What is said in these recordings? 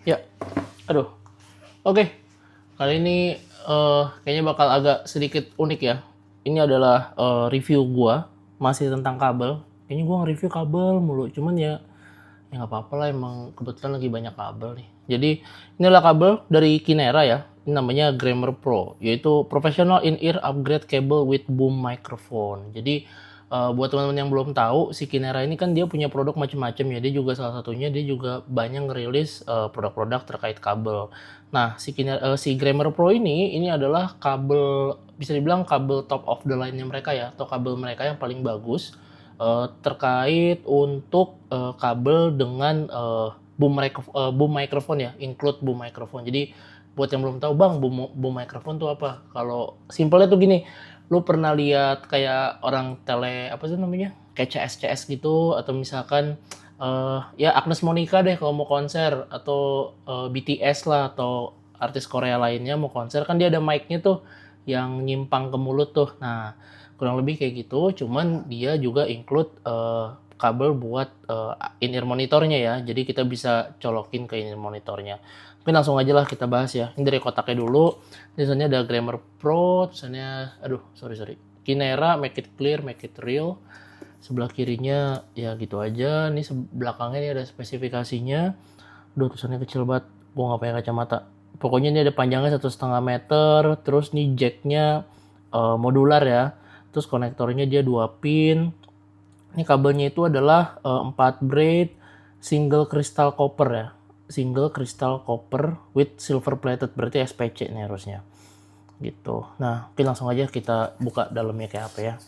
Ya, aduh. Oke, kali ini kayaknya bakal agak sedikit unik ya. Ini adalah review gua masih tentang kabel. Kayaknya gua nge-review kabel mulu, cuman ya nggak apa-apa lah, emang kebetulan lagi banyak kabel nih. Jadi inilah kabel dari Kinera ya. Ini namanya Grammar Pro, yaitu Professional In-Ear Upgrade Cable with Boom Microphone. Jadi buat teman-teman yang belum tahu, si Kinera ini kan dia punya produk macam-macam ya. Dia juga salah satunya dia juga banyak ngerilis produk-produk terkait kabel. Nah, si Grammar Pro ini adalah kabel, bisa dibilang kabel top of the line-nya mereka ya, atau kabel mereka yang paling bagus terkait untuk kabel dengan boom microphone ya, include boom microphone. Jadi buat yang belum tahu, bang, boom microphone tuh apa? Kalau simpelnya tuh gini, lu pernah lihat kayak orang apa sih namanya, kayak CS gitu, atau misalkan ya Agnes Monica deh kalau mau konser, atau BTS lah, atau artis Korea lainnya mau konser, kan dia ada mic-nya tuh yang nyimpang ke mulut tuh. Nah, kurang lebih kayak gitu, cuman dia juga include kabel buat in-ear monitornya ya. Jadi kita bisa colokin ke in-ear monitornya. Mungkin langsung aja lah kita bahas ya. Ini dari kotaknya dulu. Tulisannya ada Grammar Pro, tulisannya aduh, sorry. Kinera, make it clear, make it real. Sebelah kirinya ya gitu aja. Ini belakangnya ini ada spesifikasinya. Aduh, tulisannya kecil banget. Gua nggak pakai kacamata. Pokoknya ini ada panjangnya 1,5 meter. Terus nih jacknya modular ya. Terus konektornya dia 2 pin. Ini kabelnya itu adalah 4 braid single crystal copper ya. Single crystal copper with silver plated, berarti SPC nih harusnya. Gitu. Nah, mungkin langsung aja kita buka dalamnya kayak apa ya.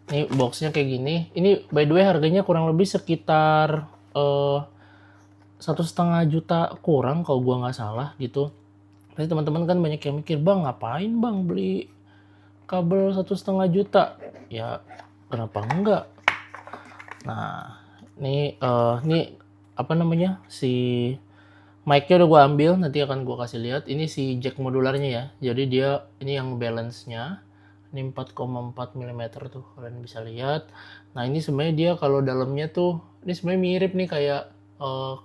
Ini boxnya kayak gini. Ini by the way harganya kurang lebih sekitar 1,5 juta kurang kalau gua nggak salah gitu. Tapi teman-teman kan banyak yang mikir, bang ngapain bang beli kabel 1,5 juta? Ya kenapa enggak? Nah, ini apa namanya, si mic-nya udah gue ambil, nanti akan gue kasih lihat. Ini si jack modularnya ya. Jadi dia ini yang balance-nya. Ini 4,4 mm tuh, kalian bisa lihat. Nah, ini sebenarnya dia kalau dalamnya tuh, ini sebenarnya mirip nih kayak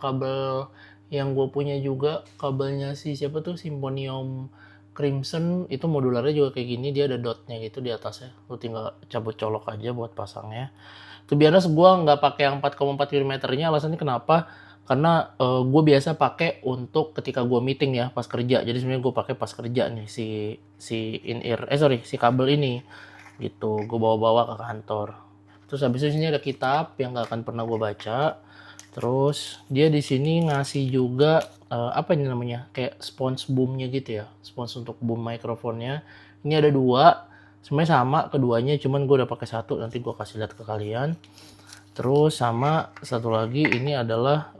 kabel yang gue punya juga, kabelnya si siapa tuh, Symphonium Crimson, itu modularnya juga kayak gini, dia ada dotnya gitu di atasnya. Lu tinggal cabut colok aja buat pasangnya. To be honest, gue nggak pakai yang 4,4 mm-nya, alasannya kenapa? Karena gue biasa pakai untuk ketika gue meeting ya, pas kerja. Jadi sebenarnya gue pakai pas kerja nih si si kabel ini gitu. Gue bawa-bawa ke kantor. Terus habis itu sini ada kitab yang nggak akan pernah gue baca. Terus dia di sini ngasih juga apa ini namanya, kayak spons boomnya gitu ya, spons untuk boom mikrofonnya. Ini ada 2, sebenarnya sama keduanya, cuman gue udah pakai 1, nanti gue kasih lihat ke kalian. Terus sama satu lagi ini adalah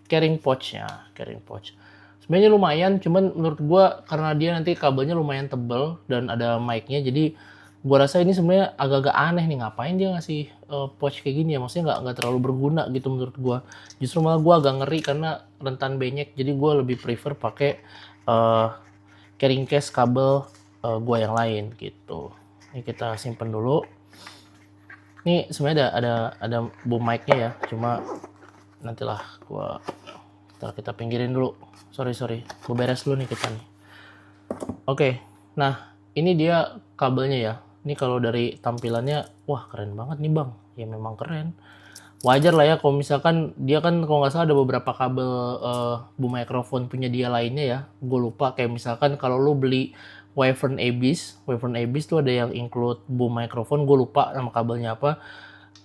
carrying pouch-nya, carrying pouch. Sebenarnya lumayan, cuman menurut gue karena dia nanti kabelnya lumayan tebel dan ada mic-nya, jadi gue rasa ini sebenarnya agak-agak aneh nih, ngapain dia ngasih pouch kayak gini ya, maksudnya nggak terlalu berguna gitu menurut gue. Justru malah gue agak ngeri karena rentan benyek, jadi gue lebih prefer pakai carrying case kabel gue yang lain gitu. Ini kita simpen dulu. Ini sebenarnya ada boom mic-nya ya, cuma nantilah kita pinggirin dulu. Sorry, gue beres dulu nih kita nih. Oke, nah ini dia kabelnya ya. Ini kalau dari tampilannya, wah keren banget nih bang. Ya memang keren. Wajar lah ya kalau misalkan dia kan kalau nggak salah ada beberapa kabel boom microphone punya dia lainnya ya. Gue lupa, kayak misalkan kalau lu beli Wyvern Abyss tuh ada yang include boom microphone. Gue lupa nama kabelnya apa.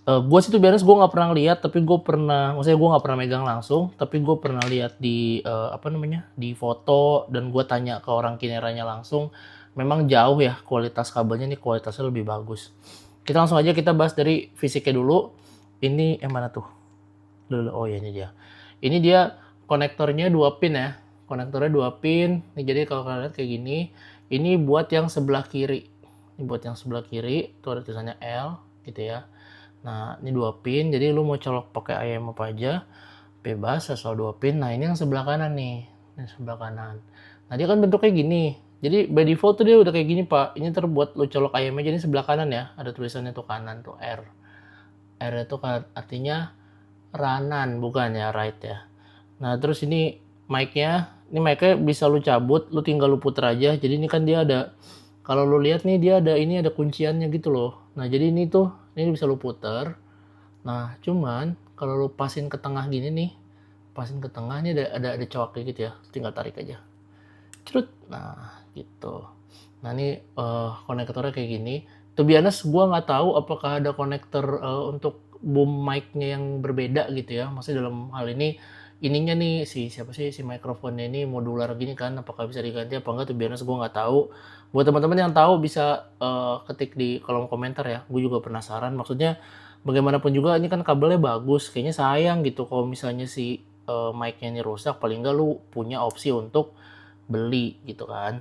Gue sih tuh biasanya gue nggak pernah lihat, tapi maksudnya gue nggak pernah megang langsung, tapi gue pernah lihat di apa namanya, di foto, dan gue tanya ke orang Kineranya langsung, memang jauh ya kualitas kabelnya, nih kualitasnya lebih bagus. Kita langsung aja kita bahas dari fisiknya dulu. Ini mana tuh? Oh ya, ini dia. Ini dia konektornya 2 pin ya. Konektornya 2 pin. Nih, jadi kalau kalian lihat kayak gini, ini buat yang sebelah kiri. Ini buat yang sebelah kiri, tuh ada tulisannya L gitu ya. Nah, ini 2 pin, jadi lu mau colok pakai IM apa aja, bebas asal 2 pin. Nah, ini yang sebelah kanan nih. Ini sebelah kanan. Nah, dia kan bentuknya gini. Jadi by default tuh dia udah kayak gini, Pak. Ini terbuat lu colok IM aja, ini sebelah kanan ya. Ada tulisannya tuh kanan tuh R. R itu kan artinya ranan, bukan ya right ya. Nah terus ini mic-nya bisa lu cabut, lu tinggal lu puter aja. Jadi ini kan dia ada, kalau lu lihat nih dia ada kunciannya gitu loh. Nah jadi ini bisa lu puter. Nah cuman kalau lu pasin ke tengah gini nih, pasin ke tengah ini ada cowoknya gitu ya, tinggal tarik aja. Cerut. Nah gitu. Nah ini konektornya kayak gini. To be honest, gue nggak tahu apakah ada konektor untuk boom mic-nya yang berbeda gitu ya. Maksudnya dalam hal ini ininya nih siapa sih si mikrofonnya ini modular gini kan, apakah bisa diganti apa enggak? To be honest gue nggak tahu. Buat teman-teman yang tahu bisa ketik di kolom komentar ya. Gue juga penasaran. Maksudnya bagaimanapun juga ini kan kabelnya bagus. Kayaknya sayang gitu kalau misalnya si mic-nya ini rusak. Paling nggak lu punya opsi untuk beli gitu kan.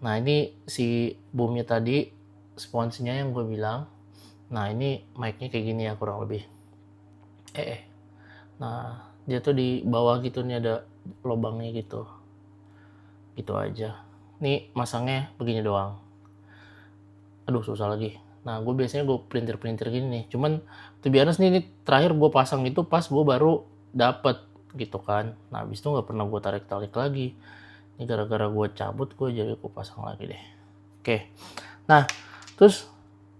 Nah ini si boomnya tadi, sponsnya yang gue bilang. Nah ini mic-nya kayak gini ya kurang lebih. Nah dia tuh di bawah gitu nih ada lubangnya gitu. Gitu aja. Nih masangnya begini doang. Aduh susah lagi. Nah gue biasanya gue pelintir-pelintir gini nih. Cuman tuh biasa nih, terakhir gue pasang itu pas gue baru dapet gitu kan. Nah abis itu gak pernah gue tarik-tarik lagi. Ini gara-gara gue cabut gue jadi gue pasang lagi deh. Oke. Nah terus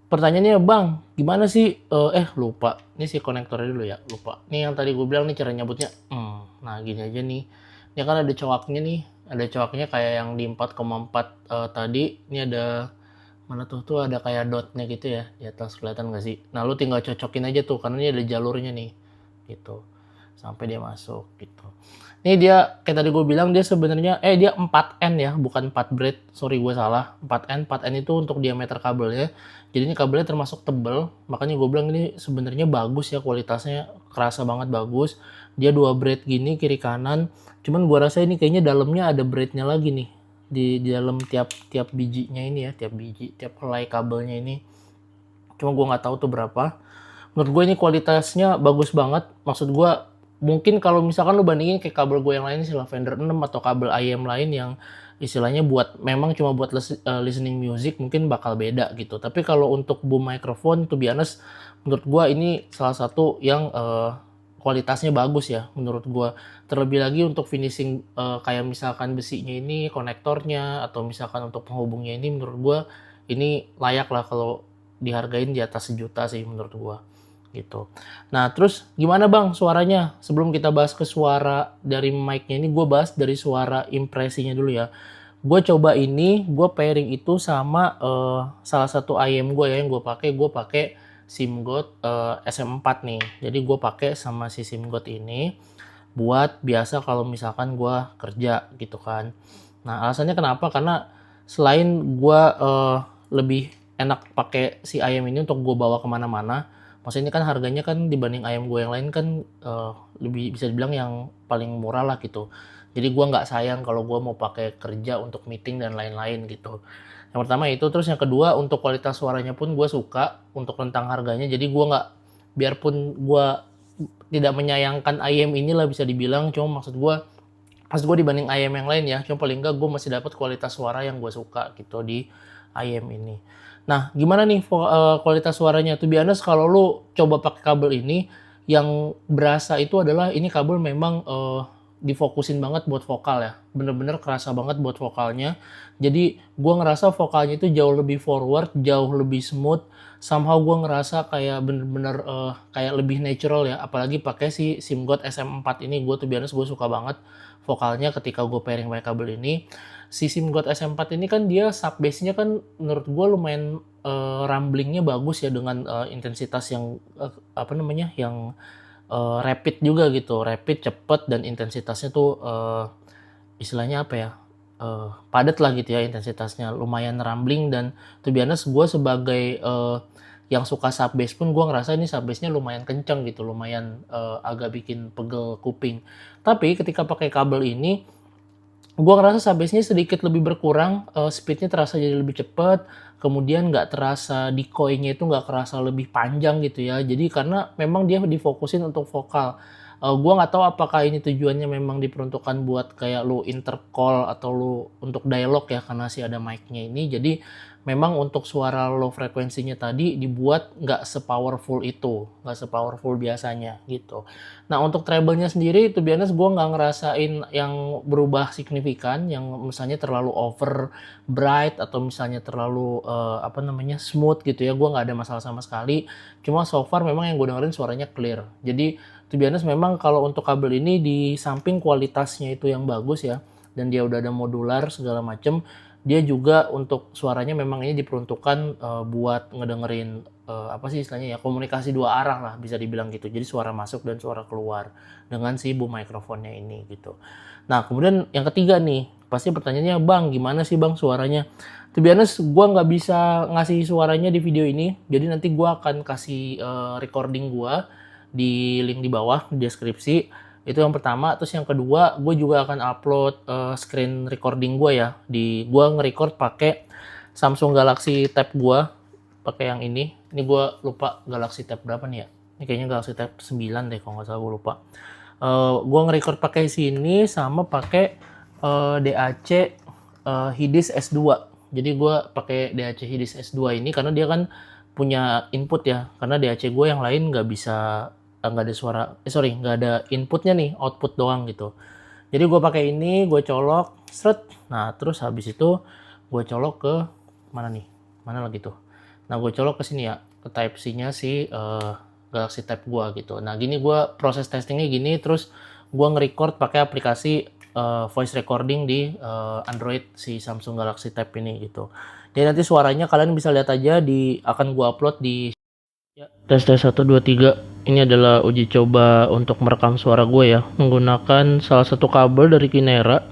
pertanyaannya bang gimana sih lupa ini si konektornya dulu ya, lupa nih yang tadi gue bilang nih cara nyabutnya. Nah gini aja nih, ini kan ada cowoknya nih, ada cowoknya kayak yang di 4,4 tadi. Ini ada mana tuh ada kayak dotnya gitu ya di atas, kelihatan gak sih? Nah lu tinggal cocokin aja tuh karena ini ada jalurnya nih gitu sampai dia masuk gitu. Ini dia kayak tadi gue bilang dia sebenarnya dia 4N ya, bukan 4 braid. Sorry gue salah. 4N. 4N itu untuk diameter kabelnya. Jadi ini kabelnya termasuk tebel. Makanya gue bilang ini sebenarnya bagus ya kualitasnya, kerasa banget bagus. Dia 2 braid gini kiri kanan. Cuman gue rasa ini kayaknya dalamnya ada braidnya lagi nih. Di dalam tiap bijinya ini ya, tiap helai kabelnya ini. Cuma gue nggak tahu tuh berapa. Menurut gue ini kualitasnya bagus banget. Maksud gue mungkin kalau misalkan lu bandingin kayak kabel gue yang lain sih Lavender 6 atau kabel IM lain yang istilahnya memang cuma buat listening music, mungkin bakal beda gitu. Tapi kalau untuk boom microphone to be honest, menurut gue ini salah satu yang kualitasnya bagus ya menurut gue. Terlebih lagi untuk finishing kayak misalkan besinya ini, konektornya, atau misalkan untuk penghubungnya ini, menurut gue ini layak lah kalau dihargain di atas 1 juta sih menurut gue gitu. Nah terus gimana bang suaranya? Sebelum kita bahas ke suara dari mic-nya ini, gue bahas dari suara impresinya dulu ya. Gue coba ini, gue pairing itu sama salah satu IM gue ya yang gue pakai SIMGOT SM4 nih. Jadi gue pakai sama si SIMGOT ini buat biasa kalau misalkan gue kerja gitu kan. Nah alasannya kenapa? Karena selain gue lebih enak pakai si IM ini untuk gue bawa kemana-mana. Maksudnya kan harganya kan dibanding ayam gue yang lain kan lebih bisa dibilang yang paling murah lah gitu. Jadi gue nggak sayang kalau gue mau pakai kerja untuk meeting dan lain-lain gitu. Yang pertama itu, terus yang kedua untuk kualitas suaranya pun gue suka untuk rentang harganya. Jadi gue nggak, biarpun gue tidak menyayangkan ayam inilah bisa dibilang, cuma maksud gue pas gue dibanding ayam yang lain ya, cuma paling nggak gue masih dapat kualitas suara yang gue suka gitu di ayam ini. Nah, gimana nih kualitas suaranya? Tuh biasanya kalau lu coba pakai kabel ini, yang berasa itu adalah ini kabel memang difokusin banget buat vokal ya. Bener-bener kerasa banget buat vokalnya. Jadi gue ngerasa vokalnya itu jauh lebih forward, jauh lebih smooth. Somehow gue ngerasa kayak bener-bener kayak lebih natural ya. Apalagi pakai si SIMGOT SM4 ini, gue tuh biasanya gue suka banget vokalnya ketika gue pairing pakai kabel ini. Si SIMGOT SM4 ini kan dia sub bass-nya kan menurut gue lumayan rumblingnya bagus ya, dengan intensitas yang yang rapid juga gitu, rapid, cepet, dan intensitasnya tuh istilahnya apa ya, padat lah gitu ya intensitasnya, lumayan rumbling. Dan to be honest gue sebagai yang suka sub bass pun gue ngerasa ini sub bass-nya lumayan kenceng gitu, lumayan agak bikin pegel kuping. Tapi ketika pakai kabel ini gue ngerasa sub bass-nya sedikit lebih berkurang, speed-nya terasa jadi lebih cepat, kemudian nggak terasa decoy-nya itu nggak kerasa lebih panjang gitu ya. Jadi karena memang dia difokusin untuk vokal. Gua nggak tahu apakah ini tujuannya memang diperuntukkan buat kayak lu intercall atau lu untuk dialog ya, karena sih ada mic-nya ini. Jadi memang untuk suara low frekuensinya tadi dibuat nggak se-powerful itu, nggak se-powerful biasanya gitu. Nah untuk treble-nya sendiri to be honest gue nggak ngerasain yang berubah signifikan, yang misalnya terlalu over bright atau misalnya terlalu apa namanya smooth gitu ya, gue nggak ada masalah sama sekali. Cuma so far memang yang gue dengerin suaranya clear. Jadi to be honest memang kalau untuk kabel ini di samping kualitasnya itu yang bagus ya, dan dia udah ada modular segala macem, dia juga untuk suaranya memang ini diperuntukkan buat ngedengerin apa sih istilahnya ya, komunikasi dua arah lah bisa dibilang gitu. Jadi suara masuk dan suara keluar dengan si boom microphone-nya ini gitu. Nah kemudian yang ketiga nih, pasti pertanyaannya bang gimana sih bang suaranya? To be honest, gue nggak bisa ngasih suaranya di video ini, jadi nanti gue akan kasih recording gue di link di bawah di deskripsi. Itu yang pertama. Terus yang kedua, gue juga akan upload screen recording gue ya. Gue nge-record pakai Samsung Galaxy Tab gue, pakai yang ini. Ini gue lupa Galaxy Tab berapa nih ya. Ini kayaknya Galaxy Tab 9 deh kalau nggak salah, gue lupa. Gue nge-record pakai sini sama pakai DAC Hidis S2. Jadi gue pakai DAC Hidis S2 ini karena dia kan punya input ya. Karena DAC gue yang lain nggak bisa, nggak ada suara, nggak ada inputnya nih, output doang gitu. Jadi gue pakai ini, gue colok, seret. Nah terus habis itu gue colok ke mana nih, mana lagi tuh. Nah gue colok ke sini ya, ke Type C-nya si Galaxy Tab gue gitu. Nah gini gue proses testingnya gini, terus gue nge-record pakai aplikasi voice recording di Android si Samsung Galaxy Tab ini gitu. Jadi nanti suaranya kalian bisa lihat aja akan gue upload di ya. Tes 1 2 3. Ini adalah uji coba untuk merekam suara gue ya, menggunakan salah satu kabel dari Kinera.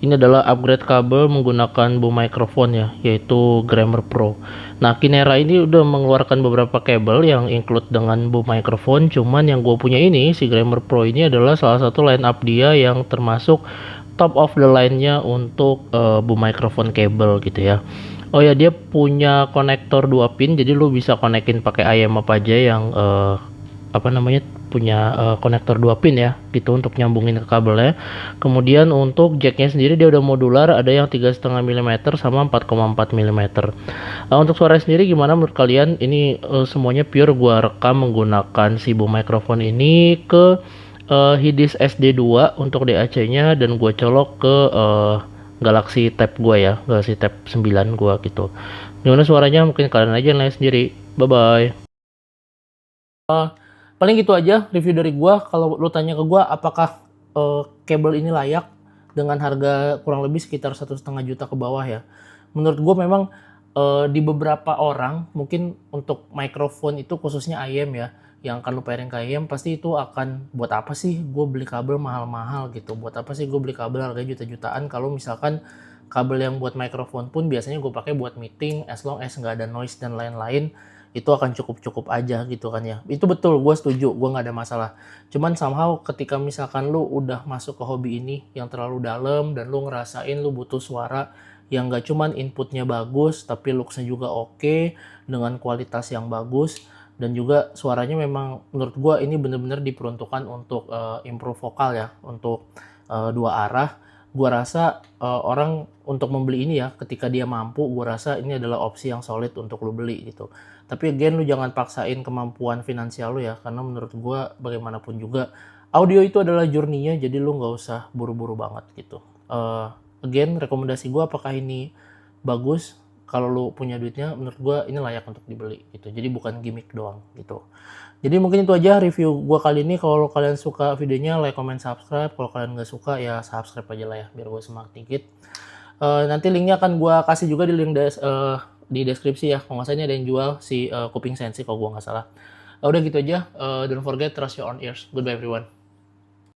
Ini adalah upgrade kabel menggunakan boom microphone ya, yaitu Grammar Pro. Nah, Kinera ini udah mengeluarkan beberapa kabel yang include dengan boom microphone, cuman yang gue punya ini, si Grammar Pro ini adalah salah satu line up dia yang termasuk top of the line-nya untuk boom microphone kabel gitu ya. Oh ya, dia punya konektor 2 pin, jadi lu bisa konekin pakai IM apa aja yang apa namanya punya konektor 2 pin ya gitu untuk nyambungin ke kabelnya. Kemudian untuk jacknya sendiri dia udah modular, ada yang 3,5 mm sama 4,4 mm. Untuk suara sendiri gimana menurut kalian? Ini semuanya pure gua rekam menggunakan si boom microphone ini ke Hidis SD2 untuk DAC-nya, dan gue colok ke Galaxy Tab gue ya, Galaxy Tab 9 gue gitu. Gimana suaranya mungkin kalian aja nilai sendiri. Bye bye. Paling gitu aja review dari gue. Kalau lu tanya ke gue apakah kabel ini layak dengan harga kurang lebih sekitar 1,5 juta ke bawah ya, menurut gue memang di beberapa orang mungkin untuk mikrofon itu khususnya IM ya, yang akan lu pairing ke IM pasti itu akan buat apa sih gue beli kabel mahal-mahal gitu, buat apa sih gue beli kabel harganya juta-jutaan kalau misalkan kabel yang buat mikrofon pun biasanya gue pakai buat meeting, as long as nggak ada noise dan lain-lain itu akan cukup-cukup aja gitu kan ya. Itu betul, gue setuju, gue nggak ada masalah. Cuman somehow ketika misalkan lu udah masuk ke hobi ini yang terlalu dalam dan lu ngerasain lu butuh suara yang nggak cuman inputnya bagus tapi looksnya juga oke dengan kualitas yang bagus, dan juga suaranya memang menurut gue ini bener-bener diperuntukkan untuk improve vokal ya, untuk dua arah. Gue rasa orang untuk membeli ini ya ketika dia mampu, gue rasa ini adalah opsi yang solid untuk lu beli gitu. Tapi again lu jangan paksain kemampuan finansial lu ya, karena menurut gue bagaimanapun juga audio itu adalah journey-nya, jadi lu nggak usah buru-buru banget gitu. Again rekomendasi gue apakah ini bagus, kalau lu punya duitnya menurut gue ini layak untuk dibeli gitu, jadi bukan gimmick doang gitu. Jadi mungkin itu aja review gue kali ini. Kalau kalian suka videonya like, comment, subscribe. Kalau kalian nggak suka ya subscribe aja lah ya biar gue semangat dikit. Nanti linknya akan gue kasih juga di link di deskripsi ya. Kalau nggak salah ini ada yang jual si kuping sensi kalau gue nggak salah. Udah gitu aja. Don't forget trust your own ears. Goodbye everyone.